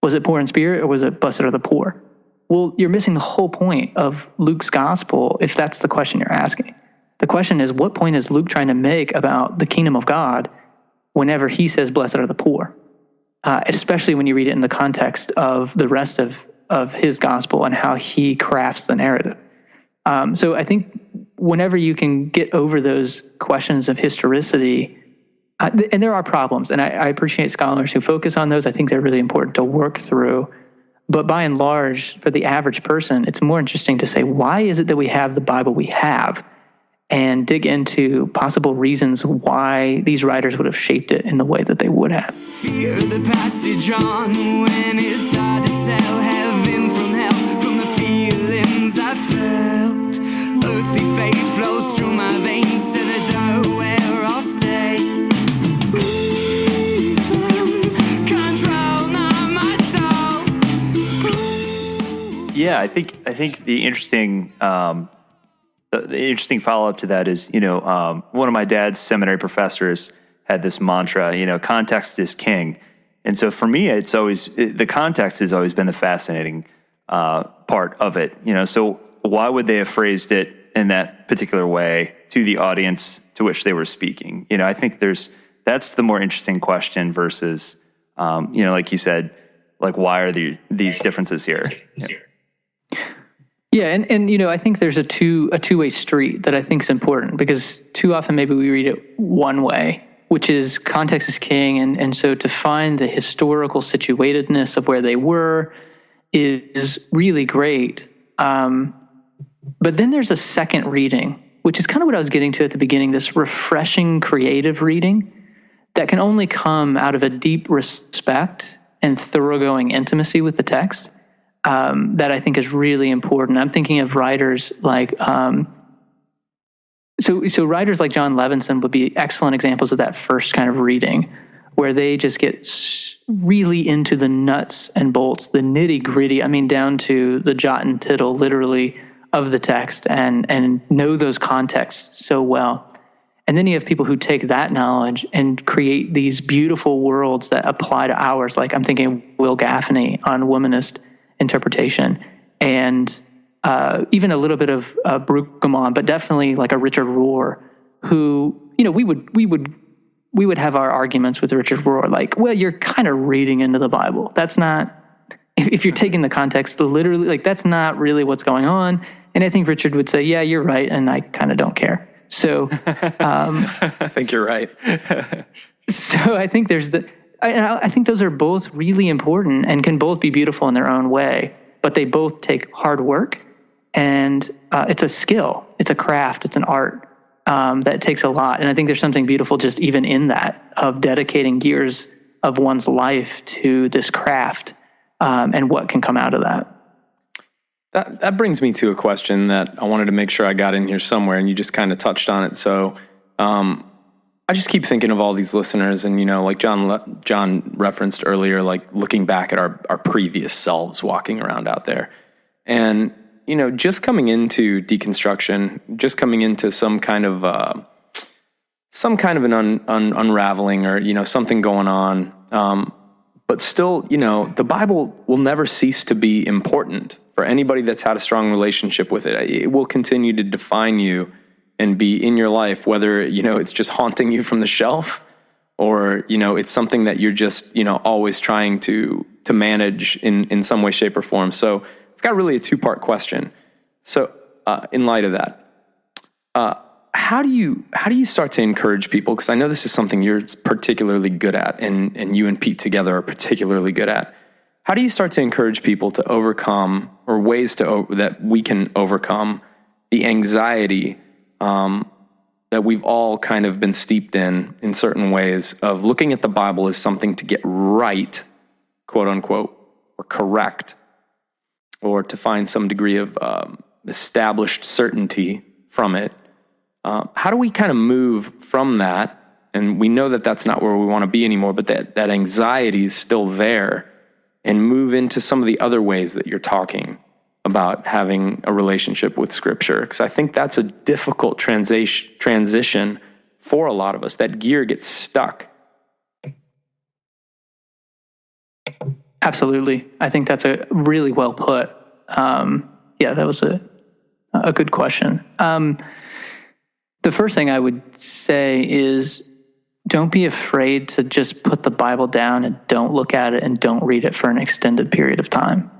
Was it poor in spirit, or was it blessed are the poor? Well, you're missing the whole point of Luke's gospel if that's the question you're asking. The question is, what point is Luke trying to make about the kingdom of God whenever he says blessed are the poor? Especially when you read it in the context of the rest of his gospel and how he crafts the narrative. So I think whenever you can get over those questions of historicity, and there are problems, and I appreciate scholars who focus on those. I think they're really important to work through. But by and large, for the average person, it's more interesting to say, why is it that we have the Bible we have? and dig into possible reasons why these writers would have shaped it in the way that they would have. Fear the passage on when it's hard to tell heaven from hell, from the feelings I felt. Earthly faith flows through my veins to the dirt where I'll stay. Control not my soul. Yeah, I think the interesting follow up to that is, one of my dad's seminary professors had this mantra, context is king. And so for me, the context has always been the fascinating part of it. So why would they have phrased it in that particular way to the audience to which they were speaking? I think that's the more interesting question versus, like you said, like, why are these differences here? Yeah, and I think there's a two-way street that I think is important, because too often maybe we read it one way, which is context is king, and so to find the historical situatedness of where they were is really great. But then there's a second reading, which is kind of what I was getting to at the beginning, this refreshing creative reading that can only come out of a deep respect and thoroughgoing intimacy with the text. That I think is really important. I'm thinking of writers like, so writers like John Levinson would be excellent examples of that first kind of reading, where they just get really into the nuts and bolts, the nitty gritty. I mean, down to the jot and tittle, literally, of the text, and know those contexts so well. And then you have people who take that knowledge and create these beautiful worlds that apply to ours. Like I'm thinking Will Gaffney on womanist interpretation, and even a little bit of Brueggemann, but definitely like a Richard Rohr, who we would have our arguments with Richard Rohr, like, well, you're kind of reading into the Bible. That's not, if you're taking the context literally, like that's not really what's going on. And I think Richard would say, yeah, you're right, and I kind of don't care. So I think you're right. So I think I think those are both really important and can both be beautiful in their own way, but they both take hard work, and it's a skill, it's a craft, it's an art that takes a lot. And I think there's something beautiful just even in that, of dedicating years of one's life to this craft and what can come out of that. That brings me to a question that I wanted to make sure I got in here somewhere, and you just kind of touched on it. So I just keep thinking of all these listeners, and like John referenced earlier, like looking back at our previous selves walking around out there, and just coming into deconstruction, just coming into some kind of an unraveling, or something going on, but still, the Bible will never cease to be important for anybody that's had a strong relationship with it. It will continue to define you and be in your life, whether, it's just haunting you from the shelf, or, it's something that you're just, always trying to manage in some way, shape, or form. So I've got really a two-part question. So in light of that, how do you start to encourage people? Because I know this is something you're particularly good at, and you and Pete together are particularly good at. How do you start to encourage people to overcome, or ways that we can overcome the anxiety that we've all kind of been steeped in certain ways, of looking at the Bible as something to get right, quote unquote, or correct, or to find some degree of established certainty from it? How do we kind of move from that? And we know that that's not where we want to be anymore, but that anxiety is still there, and move into some of the other ways that you're talking about having a relationship with Scripture. Because I think that's a difficult transition for a lot of us. That gear gets stuck. Absolutely. I think that's a really well put. Yeah, that was a good question. The first thing I would say is, don't be afraid to just put the Bible down and don't look at it and don't read it for an extended period of time.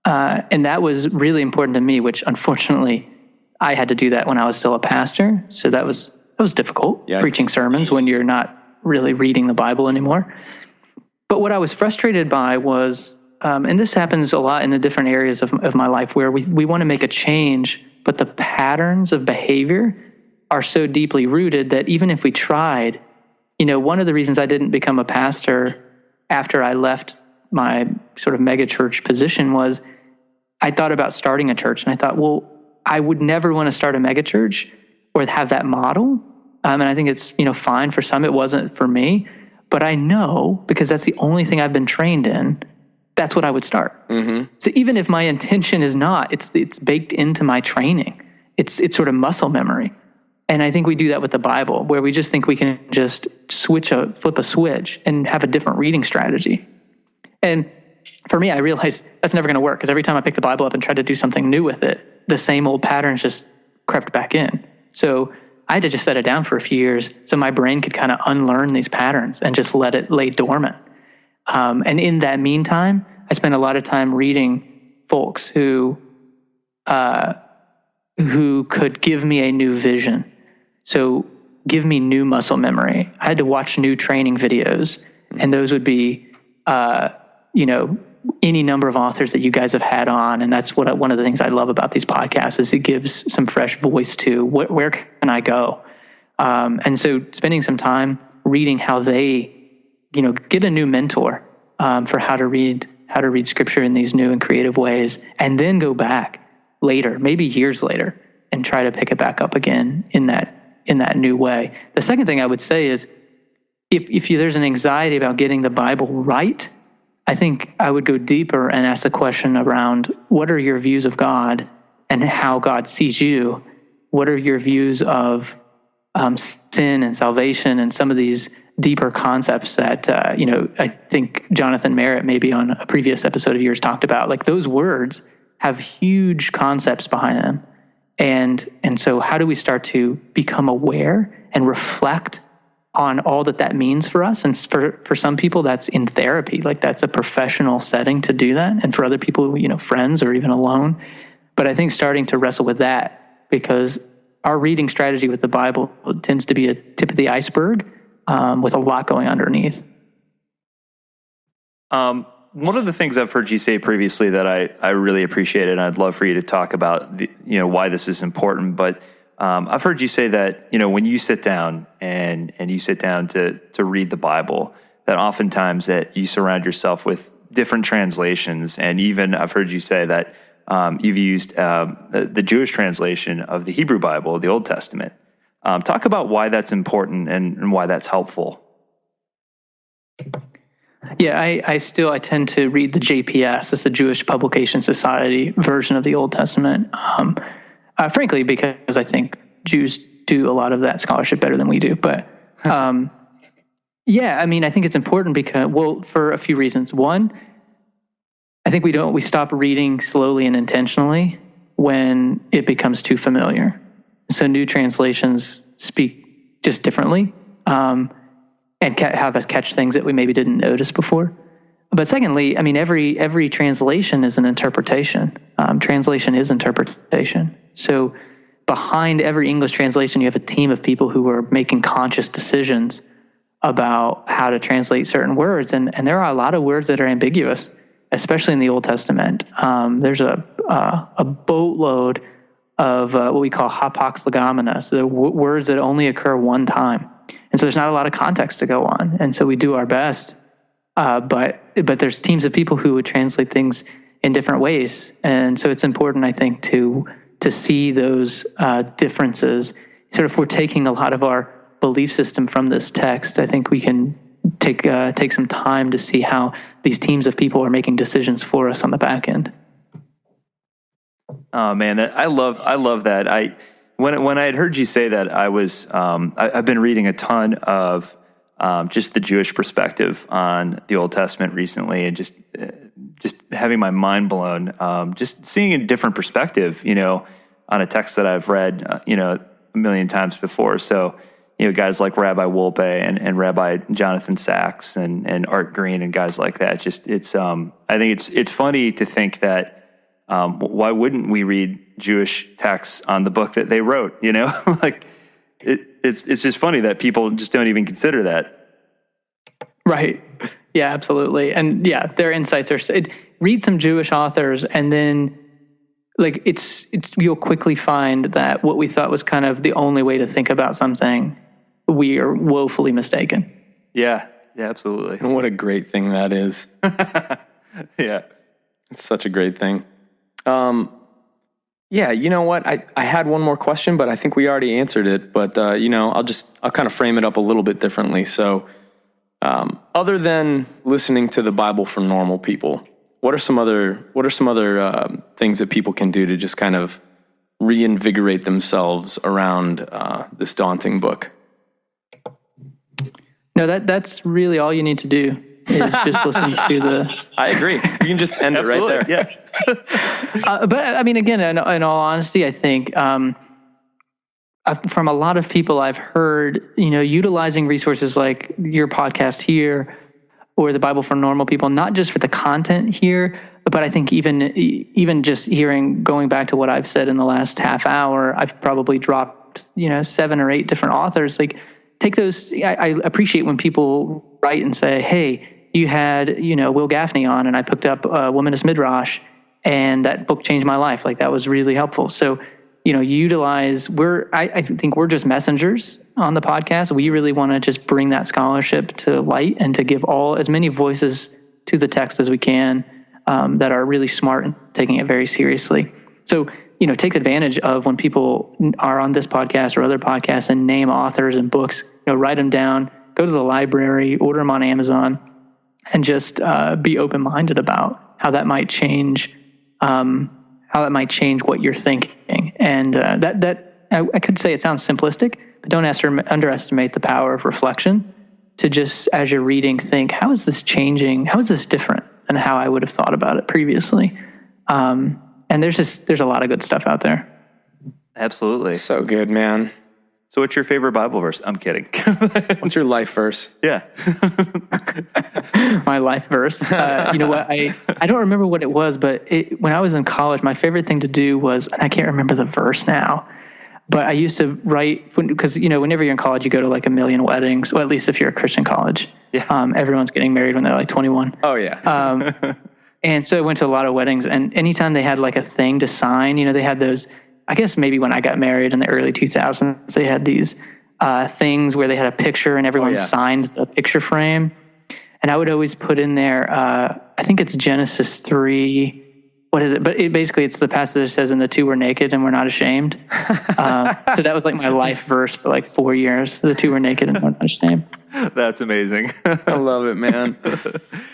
And that was really important to me, which unfortunately I had to do that when I was still a pastor. So that was difficult, preaching sermons when you're not really reading the Bible anymore. But what I was frustrated by was, and this happens a lot in the different areas of my life, where we want to make a change, but the patterns of behavior are so deeply rooted that even if we tried, one of the reasons I didn't become a pastor after I left my sort of mega church position was I thought about starting a church, and I thought, well, I would never want to start a mega church or have that model. And I think it's, fine for some. It wasn't for me, but I know, because that's the only thing I've been trained in, that's what I would start. Mm-hmm. So even if my intention is not, it's baked into my training. It's sort of muscle memory. And I think we do that with the Bible, where we just think we can just flip a switch and have a different reading strategy. And for me, I realized that's never going to work, because every time I pick the Bible up and try to do something new with it, the same old patterns just crept back in. So I had to just set it down for a few years so my brain could kind of unlearn these patterns and just let it lay dormant. And in that meantime, I spent a lot of time reading folks who could give me a new vision. So give me new muscle memory. I had to watch new training videos, and those would be, any number of authors that you guys have had on. And that's one of the things I love about these podcasts is it gives some fresh voice to where can I go? And so spending some time reading how they, get a new mentor for how to read scripture in these new and creative ways, and then go back later, maybe years later, and try to pick it back up again in that new way. The second thing I would say is if there's an anxiety about getting the Bible right, I think I would go deeper and ask the question around what are your views of God and how God sees you? What are your views of sin and salvation and some of these deeper concepts that, I think Jonathan Merritt maybe on a previous episode of yours talked about? Like, those words have huge concepts behind them. And so how do we start to become aware and reflect on all that means for us? And for some people, that's in therapy, like that's a professional setting to do that. And for other people, friends or even alone. But I think starting to wrestle with that, because our reading strategy with the Bible tends to be a tip of the iceberg with a lot going underneath. One of the things I've heard you say previously that I really appreciated, and I'd love for you to talk about, why this is important. But I've heard you say that, when you sit down and you sit down to read the Bible, that oftentimes that you surround yourself with different translations. And even I've heard you say that you've used the Jewish translation of the Hebrew Bible, the Old Testament. Talk about why that's important and why that's helpful. Yeah, I tend to read the JPS, that's the Jewish Publication Society version of the Old Testament. Frankly, because I think Jews do a lot of that scholarship better than we do. But I think it's important because, for a few reasons. One, I think we stop reading slowly and intentionally when it becomes too familiar. So new translations speak just differently and have us catch things that we maybe didn't notice before. But secondly, every translation is an interpretation. Translation is interpretation. So behind every English translation, you have a team of people who are making conscious decisions about how to translate certain words. And there are a lot of words that are ambiguous, especially in the Old Testament. There's a boatload of what we call hapax legomena, so words that only occur one time. And so there's not a lot of context to go on. And so we do our best. But there's teams of people who would translate things in different ways. And so it's important, I think, to see those differences. Sort of, if we're taking a lot of our belief system from this text, I think we can take some time to see how these teams of people are making decisions for us on the back end. Oh man, I love that. When I had heard you say that, I've been reading a ton of just the Jewish perspective on the Old Testament recently, and just having my mind blown, just seeing a different perspective, on a text that I've read, a million times before. So, guys like Rabbi Wolpe and Rabbi Jonathan Sachs and Art Green and guys like that. I think it's funny to think that why wouldn't we read Jewish texts on the book that they wrote? Like it's just funny that people just don't even consider that. Right. Yeah, absolutely. And yeah, their insights read some Jewish authors and then like it's you'll quickly find that what we thought was kind of the only way to think about something, we are woefully mistaken. Yeah, absolutely. And what a great thing that is. Yeah. It's such a great thing. Yeah, you know what? I had one more question, but I think we already answered it. But, I'll kind of frame it up a little bit differently. So other than listening to the Bible for normal people, what are some other things that people can do to just kind of reinvigorate themselves around this daunting book? No, that's really all you need to do is just listen to the... I agree. You can just end it right there. Yeah. But I mean, again, in all honesty, I think from a lot of people I've heard, utilizing resources like your podcast here or the Bible for Normal People, not just for the content here, but I think even just going back to what I've said in the last half hour, I've probably dropped, 7 or 8 different authors. Like, take those. I appreciate when people write and say, hey, you had, Will Gaffney on, and I picked up Womanist Midrash, and that book changed my life. Like, that was really helpful. So, utilize, I think we're just messengers on the podcast. We really want to just bring that scholarship to light and to give as many voices to the text as we can that are really smart and taking it very seriously. So, take advantage of when people are on this podcast or other podcasts and name authors and books, write them down, go to the library, order them on Amazon, and just be open-minded about how that might change what you're thinking. And I could say it sounds simplistic, but don't underestimate the power of reflection to just, as you're reading, think, how is this changing? How is this different than how I would have thought about it previously? And there's a lot of good stuff out there. Absolutely. So good, man. So what's your favorite Bible verse? I'm kidding. What's your life verse? Yeah. My life verse. You know what? I don't remember what it was, but when I was in college, my favorite thing to do was, and I can't remember the verse now, but I used to write, because, whenever you're in college, you go to like a million weddings, or at least if you're a Christian college. Yeah. Everyone's getting married when they're like 21. Oh, yeah. And so I went to a lot of weddings, and anytime they had like a thing to sign, they had those, I guess maybe when I got married in the early 2000s, they had these things where they had a picture and everyone signed the picture frame. And I would always put in there, I think it's Genesis 3. What is it? But it's the passage that says, and the two were naked and were not ashamed. So that was like my life verse for like 4 years. The two were naked and were not ashamed. That's amazing. I love it, man.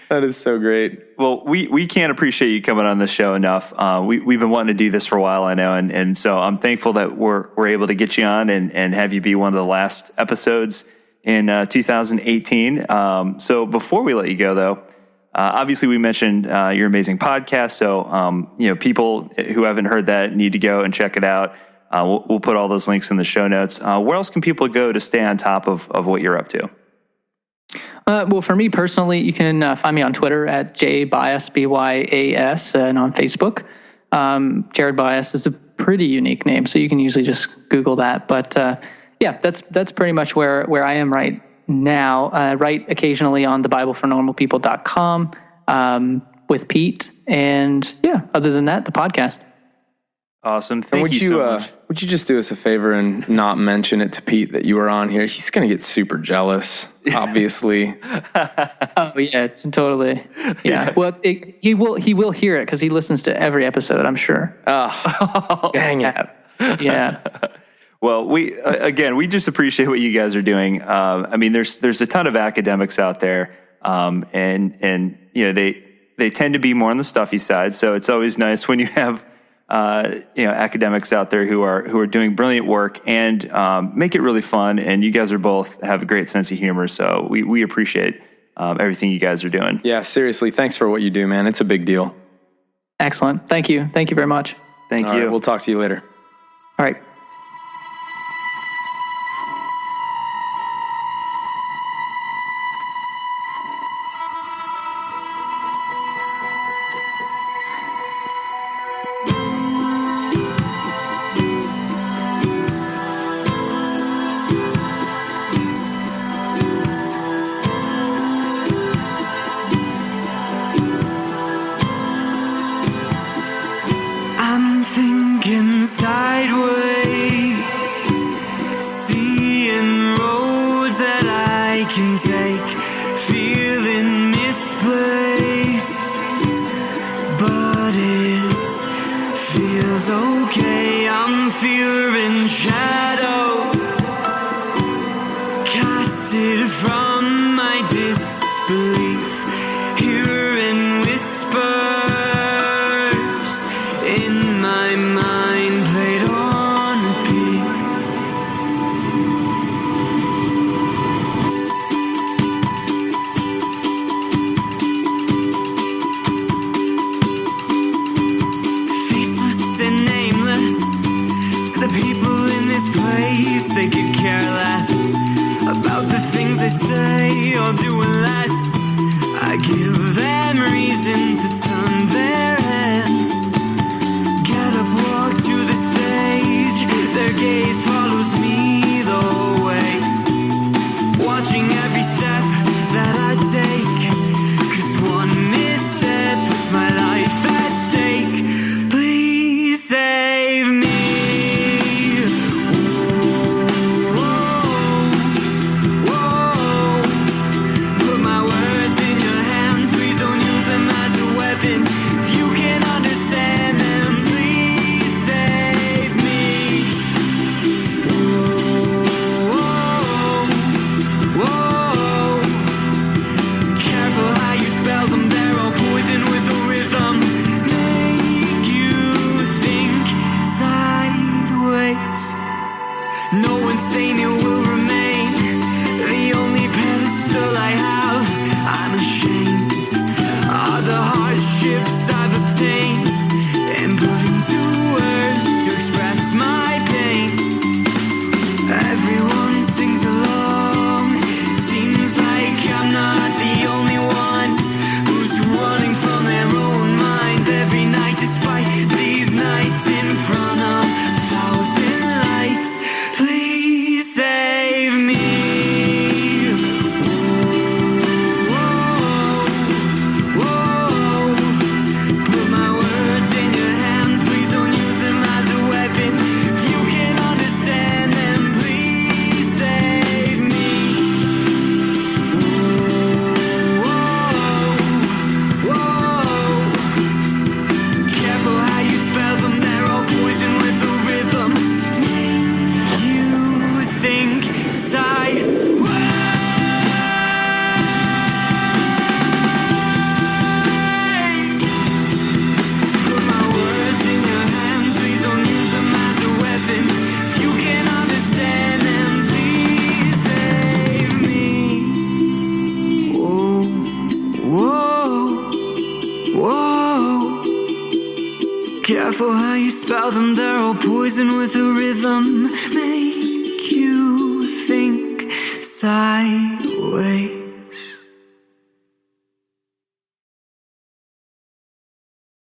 That is so great. Well, we can't appreciate you coming on the show enough. We've been wanting to do this for a while, I know, and so I'm thankful that we're able to get you on and have you be one of the last episodes in 2018. So before we let you go, though, obviously we mentioned your amazing podcast. So people who haven't heard that need to go and check it out. We'll put all those links in the show notes. Where else can people go to stay on top of what you're up to? Well, for me personally, you can find me on Twitter at jbyas, BYAS, and on Facebook. Jared Byas is a pretty unique name, so you can usually just Google that. But that's pretty much where I am right now. Write occasionally on thebiblefornormalpeople.com with Pete. And other than that, the podcast. Awesome. Thank you so much. Would you just do us a favor and not mention it to Pete that you were on here? He's going to get super jealous, obviously. Oh yeah, totally. Yeah. Well, he will hear it because he listens to every episode, I'm sure. Oh, dang it. Yeah. Well, we just appreciate what you guys are doing. I mean, there's a ton of academics out there, and they tend to be more on the stuffy side. So it's always nice when you have academics out there who are doing brilliant work and make it really fun. And you guys have a great sense of humor. So we appreciate everything you guys are doing. Yeah, seriously. Thanks for what you do, man. It's a big deal. Excellent. Thank you. Thank you very much. Thank you. Right, we'll talk to you later. All right. I'm and shadows, casted from my disbelief, hearing whispers in my mind played on repeat. Faceless and nameless, to the people in this place, they could care less about the things I say or do unless I give them reason to turn their heads. Get up, walk to the stage, their gaze follows me the whole way, watching every step that I take, 'cause one misstep puts my life at stake. Please save me. If you can understand them, please save me. Whoa, whoa. Careful how you spell them, they're all poison with a rhythm. Make you think sideways. No one's saying it will remain the only pedestal I have. I'm ashamed of the hardships I've obtained and put into words to express my pain. Everyone sings along. It seems like I'm not the only one who's running from their own minds every night, despite these nights in front of 1,000 lights. Please save me. Careful how you spell them, they're all poison with a rhythm. Make you think sideways.